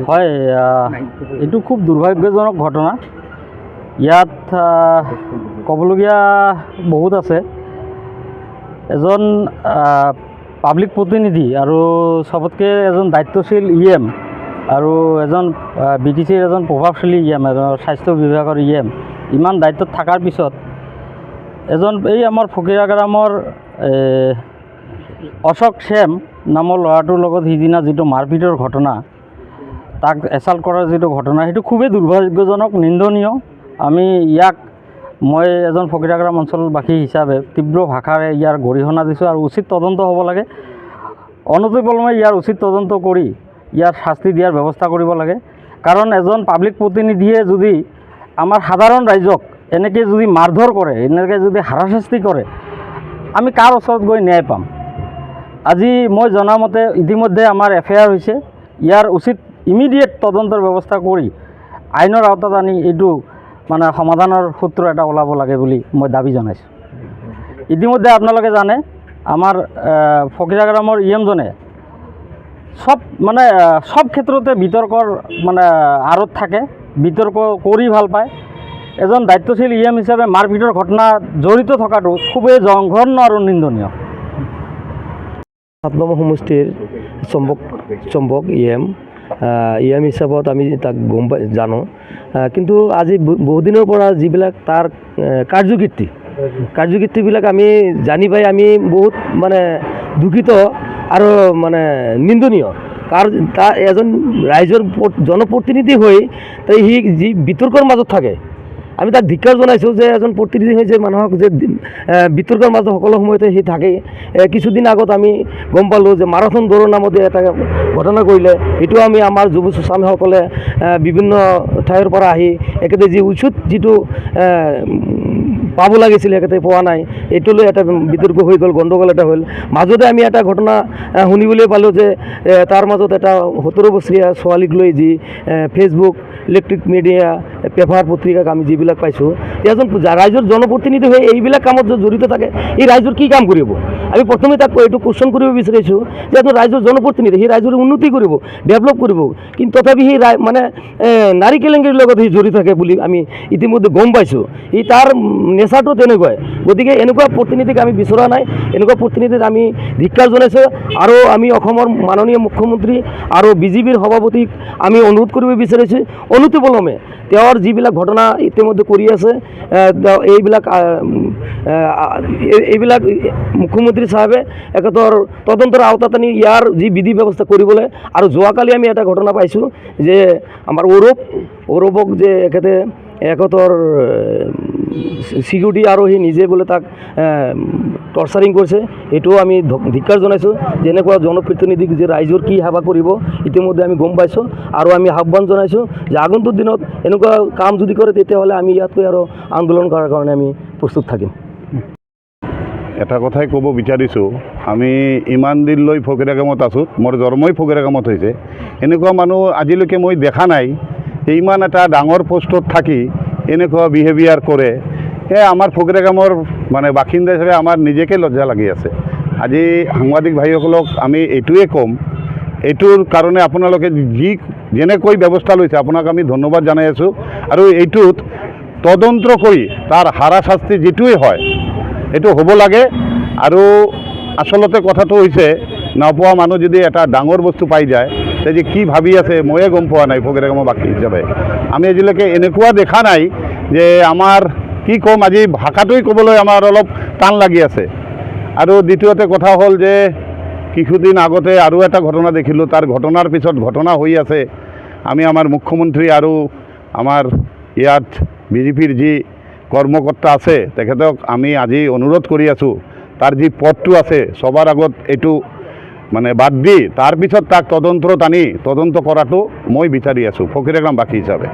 হয়, এইটো খুব দুৰ্ভাগ্যজনক ঘটনা। ইয়াত ক'বলগীয়া বহুত আছে। এজন পাব্লিক প্ৰতিনিধি আৰু চবতকৈ এজন দায়িত্বশীল EM আৰু এজন BTCৰ এজন প্ৰভাৱশালী EM, স্বাস্থ্য বিভাগৰ EM, ইমান দায়িত্বত থকাৰ পিছত এজন এই আমাৰ ফকীৰা গ্ৰামৰ অশোক শ্যাম নামৰ ল'ৰাটোৰ লগত সিদিনা যিটো মাৰপিটৰ ঘটনা, তাক এছাল্ট কৰাৰ যিটো ঘটনা, সেইটো খুবেই দুৰ্ভাগ্যজনক, নিন্দনীয়। আমি ইয়াক মই এজন ফকীৰাগ্ৰাম অঞ্চলবাসী হিচাপে তীব্ৰ ভাষাৰে ইয়াৰ গৰিহণা দিছোঁ আৰু উচিত তদন্ত হ'ব লাগে। অনতিপলমে ইয়াৰ উচিত তদন্ত কৰি ইয়াৰ শাস্তি দিয়াৰ ব্যৱস্থা কৰিব লাগে। কাৰণ এজন পাব্লিক প্ৰতিনিধিয়ে যদি আমাৰ সাধাৰণ ৰাইজক এনেকৈ যদি মাৰধৰ কৰে, এনেকৈ যদি হাৰাশাস্তি কৰে, আমি কাৰ ওচৰত গৈ ন্যায় পাম? আজি মই জনামতে ইতিমধ্যে আমাৰ FIR হৈছে। ইয়াৰ উচিত ইমিডিয়েট তদন্তৰ ব্যৱস্থা কৰি আইনৰ আওতাত আনি এইটো মানে সমাধানৰ সূত্ৰ এটা ওলাব লাগে বুলি মই দাবী জনাইছোঁ। ইতিমধ্যে আপোনালোকে জানে আমাৰ ফকীৰাগ্ৰামৰ EMজনে সব ক্ষেত্ৰতে বিতৰ্কৰ আঁৰত থাকে, বিতৰ্ক কৰি ভাল পায়। এজন দায়িত্বশীল EM হিচাপে মাৰপিটৰ ঘটনা জড়িত থকাটো খুবেই জঘন্য আৰু নিন্দনীয়। 7 নম্বৰ সমষ্টিৰ চম্পক EM হিচাপত আমি তাক জানো, কিন্তু আজি বহুদিনৰ পৰা যিবিলাক তাৰ কাৰ্যকীৰ্তিবিলাক আমি জানি পাই আমি বহুত দুখিত আৰু নিন্দনীয়। তাৰ এজন ৰাইজৰ জনপ্ৰতিনিধি হৈ সি যি বিতৰ্কৰ মাজত থাকে, আমি তাক ধিক্কাৰ জনাইছোঁ যে এজন প্ৰতিনিধি হৈ যে মানুহক যে বিতৰ্কৰ মাজত সকলো সময়তে সি থাকে। কিছুদিন আগত আমি গম পালোঁ যে মাৰাথন দৌৰৰ নামতে এটা ঘটনা কৰিলে। এইটো আমি আমাৰ যুৱ স্বামীসকলে বিভিন্ন ঠাইৰ পৰা আহি একেবাৰে যি উচিত যিটো পাব লাগিছিল একেবাৰে পোৱা নাই, এইটো লৈ এটা বিতৰ্ক হৈ গ'ল, গণ্ডগোল এটা হ'ল। মাজতে আমি এটা ঘটনা শুনিবলৈ পালোঁ যে তাৰ মাজত এটা 17 বছৰীয়া ছোৱালীক লৈ যি ফেচবুক, ইলেক্ট্ৰিক মিডিয়া, পেপাৰ পত্ৰিকাক আমি যিবিলাক পাইছোঁ, এজন ৰাইজৰ জনপ্ৰতিনিধি হৈ এইবিলাক কামত জড়িত থাকে, এই ৰাইজৰ কি কাম কৰিব? আমি প্ৰথমে তাক এইটো কুৱেশ্যন কৰিব বিচাৰিছোঁ যে এজন ৰাইজৰ জনপ্ৰতিনিধি, সেই ৰাইজৰ উন্নতি কৰিব, ডেভেলপ কৰিব, কিন্তু তথাপি সেই নাৰী কেলেংকাৰীৰ লগত সি জড়িত থাকে বুলি আমি ইতিমধ্যে গম পাইছোঁ। তাৰ নেচাৰটো তেনেকুৱাই। গতিকে এনেকুৱা প্ৰতিনিধিক আমি বিচৰা নাই, এনেকুৱা প্ৰতিনিধিক আমি ধিক্কাৰ জনাইছোঁ। আৰু আমি অসমৰ মাননীয় মুখ্যমন্ত্ৰী আৰু BJPৰ সভাপতিক আমি অনুৰোধ কৰিব বিচাৰিছোঁ, অনতিপলমে তেওঁৰ যিবিলাক ঘটনা ইতিমধ্যে কৰি আছে, এইবিলাক মুখ্যমন্ত্ৰী চাহাবে একেতৰ তদন্তৰ আওতাত আনি ইয়াৰ যি বিধি ব্যৱস্থা কৰিবলৈ। আৰু যোৱাকালি আমি এটা ঘটনা পাইছোঁ যে আমাৰ অৰূপক যে একেতৰ চিকিউৰিটি আৰু সি নিজে বোলে তাক টৰ্চাৰিং কৰিছে। এইটোও আমি ধিক্কাৰ জনাইছোঁ। যেনেকুৱা জনপ্ৰতিনিধিক যে ৰাইজৰ কি সেৱা কৰিব ইতিমধ্যে আমি গম পাইছোঁ, আৰু আমি আহ্বান জনাইছোঁ যে আগন্তুক দিনত এনেকুৱা কাম যদি কৰে তেতিয়াহ'লে আমি ইয়াতকৈ আৰু আন্দোলন কৰাৰ কাৰণে আমি প্ৰস্তুত থাকিম। এটা কথাই ক'ব বিচাৰিছোঁ, আমি ইমান দিনলৈ ফকীৰাগ্ৰামত আছোঁ, মোৰ জন্মই ফকীৰাগ্ৰামত হৈছে। এনেকুৱা মানুহ আজিলৈকে মই দেখা নাই যে ইমান এটা ডাঙৰ পোষ্টত থাকি এনেকুৱা বিহেভিয়াৰ কৰে। আমাৰ ফকীৰাগ্ৰামৰ বাসিন্দা হিচাপে আমাৰ নিজকে লজ্জা লাগি আছে। আজি সাংবাদিক ভাইসকলক আমি এইটোৱে ক'ম, এইটোৰ কাৰণে আপোনালোকে যেনেকৈ ব্যৱস্থা লৈছে আপোনাক আমি ধন্যবাদ জনাই আছোঁ। আৰু এইটোত তদন্ত কৰি তাৰ হাৰাশাস্তি যিটোৱে হয় এইটো হ'ব লাগে। আৰু আচলতে কথাটো হৈছে, নপোৱা মানুহ যদি এটা ডাঙৰ বস্তু পাই যায়, তেতিয়া কি ভাবি আছে ময়ে গম পোৱা নাই। ফকীৰাগ্ৰামৰ বাসী হিচাপে আমি আজিলৈকে এনেকুৱা দেখা নাই যে আমাৰ কি ক'ম, আজি ভাষাটোৱে ক'বলৈ আমাৰ অলপ টান লাগি আছে। আৰু দ্বিতীয়তে কথা হ'ল যে কিছুদিন আগতে আৰু এটা ঘটনা দেখিলোঁ, তাৰ ঘটনাৰ পিছত ঘটনা হৈ আছে। আমি আমাৰ মুখ্যমন্ত্ৰী আৰু আমাৰ ইয়াত BJPৰ যি কৰ্মকৰ্তা আছে তেখেতক আমি আজি অনুৰোধ কৰি আছোঁ, তাৰ যি পদটো আছে সবাৰ আগত এইটো বাদ দি তাৰপিছত তাক তদন্তত আনি তদন্ত কৰাটো মই বিচাৰি আছোঁ ফকীৰাগ্ৰামবাসী হিচাপে।